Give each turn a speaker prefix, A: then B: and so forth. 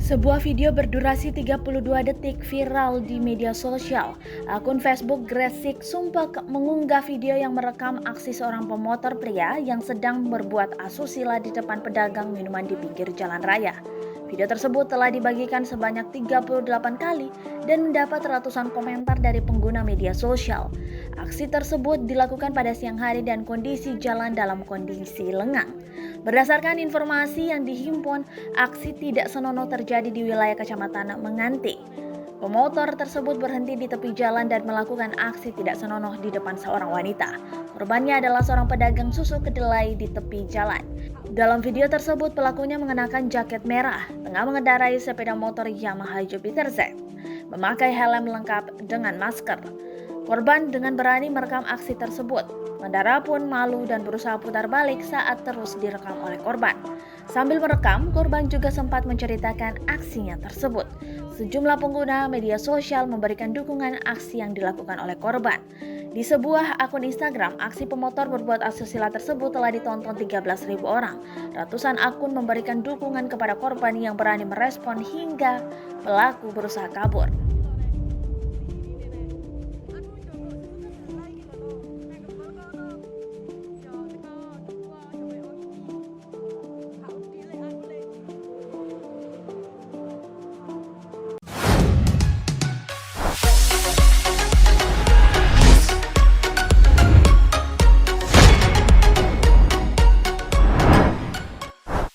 A: Sebuah video berdurasi 32 detik viral di media sosial. Akun Facebook Gresik Sumpah mengunggah video yang merekam aksi seorang pemotor pria yang sedang berbuat asusila di depan pedagang minuman di pinggir jalan raya. Video tersebut telah dibagikan sebanyak 38 kali dan mendapat ratusan komentar dari pengguna media sosial. Aksi tersebut dilakukan pada siang hari dan kondisi jalan dalam kondisi lengang. Berdasarkan informasi yang dihimpun, aksi tidak senonoh terjadi di wilayah Kecamatan Menganti. Pemotor tersebut berhenti di tepi jalan dan melakukan aksi tidak senonoh di depan seorang wanita. Korbannya adalah seorang pedagang susu kedelai di tepi jalan. Dalam video tersebut, pelakunya mengenakan jaket merah, tengah mengendarai sepeda motor Yamaha Jupiter Z, memakai helm lengkap dengan masker. Korban dengan berani merekam aksi tersebut. Pengendara pun malu dan berusaha putar balik saat terus direkam oleh korban. Sambil merekam, korban juga sempat menceritakan aksinya tersebut. Sejumlah pengguna media sosial memberikan dukungan aksi yang dilakukan oleh korban. Di sebuah akun Instagram, aksi pemotor berbuat asusila tersebut telah ditonton 13.000 orang. Ratusan akun memberikan dukungan kepada korban yang berani merespon hingga pelaku berusaha kabur.